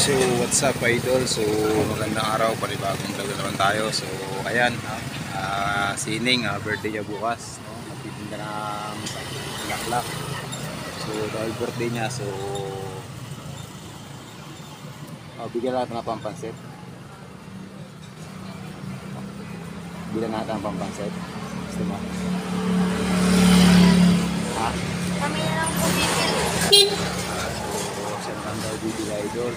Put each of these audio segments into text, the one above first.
So what's up idol? So magandang araw, panibagong vlog na naman tayo. So ayan, sining, birthday niya bukas, no? Magtitinda ng laklak. So dahil birthday niya, so bigyan natin ng pampansit. Bigyan natin ng pampansit. Gusto mo? Ha? Kami na lang po bibili. So siya naman daw bibili idol.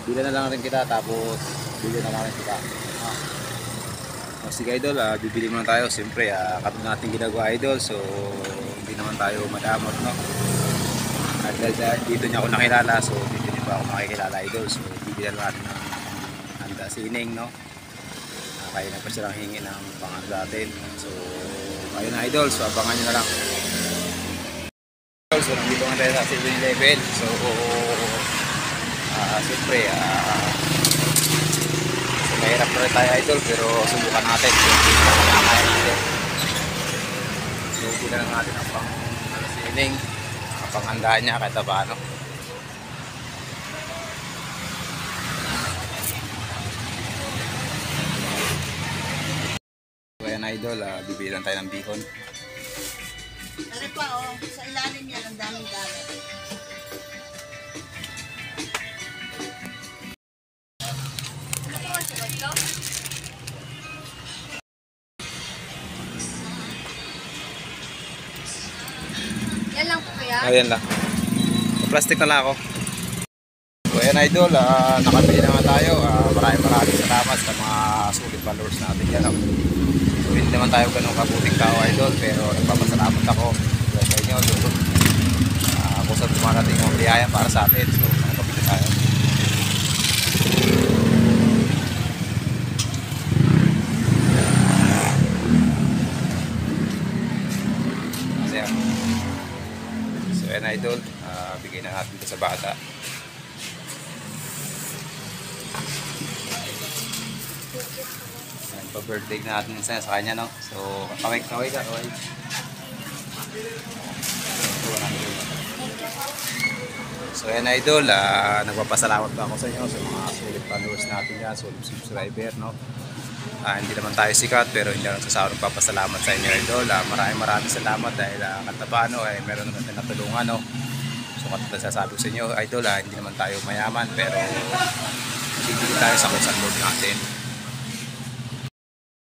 Bilan na lang rin kita, tapos bilan na lang rin kita. Sige idol, bibili muna tayo. Siyempre, katulad natin ginagawa idol, so hindi naman tayo madamot, no? At dahil dito niya ako nakilala, so dito niya pa ako makikilala idol. So bibilan natin ng handa sining, no? Kaya na pa silang hingi ng panganda natin. So ayun na idol, so abangan nyo na lang. So nandito nga tayo sa 7-Eleven. So siyempre so mahirap na rin tayo idol, pero subukan natin. So bilang natin ang pang sining, ang panghandaan niya kahit paano. So ayan idol, bibili lang tayo ng bihon. Ano pa sa ilalim yan ang daming gamit. Yan lang po kaya? Ayan lang. Plastic na lang ako. So ayan idol, nakabili naman tayo. Maraming salamat sa mga sulit followers natin yan. So hindi naman tayo ganun kabuting tao idol, pero nagpapasalamat ako sa inyo. Kung saan dumarating ang biyaya para sa atin. So nakabili tayo. So ayan idol, bigay na natin ito sa bata. Ayan, pa-birthday natin sa kanya, no? So kaway ka, kaway. So ayan idol, nagpapasalamat pa ako sa inyo sa mga sulit followers natin yan, sulit subscriber, no? Hindi naman tayo sikat, pero hindi lang sasawang nagpapasalamat sa inyo idol. Maraming salamat dahil kahit paano meron naman tayo natulungan, no? So katulad sasabi ko sa inyo idol, hindi naman tayo mayaman, pero bibili tayo sa kung saan loob natin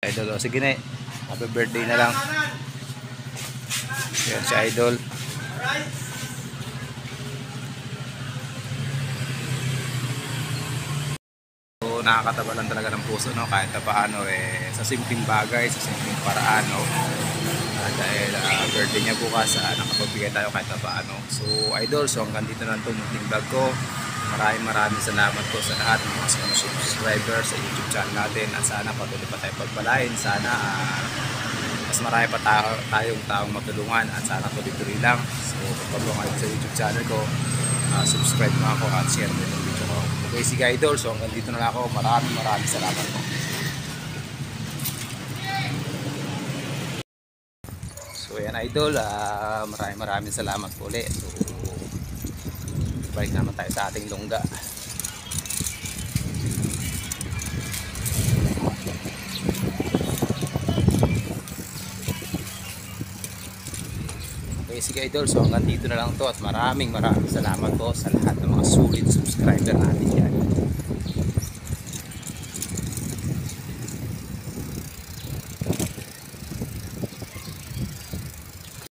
idol. Sige na, happy birthday na lang. Yan si idol. Nakakataba lang talaga ng puso, no? Kahit na paano sa simpleng bagay, sa simpleng paraan, no? Dahil birthday niya bukas, nakapagbigay tayo kahit na paano. So idol, so hanggang dito na itong munting vlog ko. Maraming salamat po sa lahat ng mga subscribers sa YouTube channel natin, at sana patuloy pa tayo pagpalain. Sana mas marami pa tayong taong matulungan, at sana tuloy-tuloy lang. So pagpapalungan sa YouTube channel ko, subscribe mo ako at share mo itong video ko. Okay, sige idol, so hanggang dito na lang ako. Maraming salamat po. So yan idol, maraming salamat po ulit. So balik naman tayo sa ating lungga. Okay, sige idol, so hanggang dito na lang to, at maraming salamat po sa lahat ng mga sulit subscriber natin yan.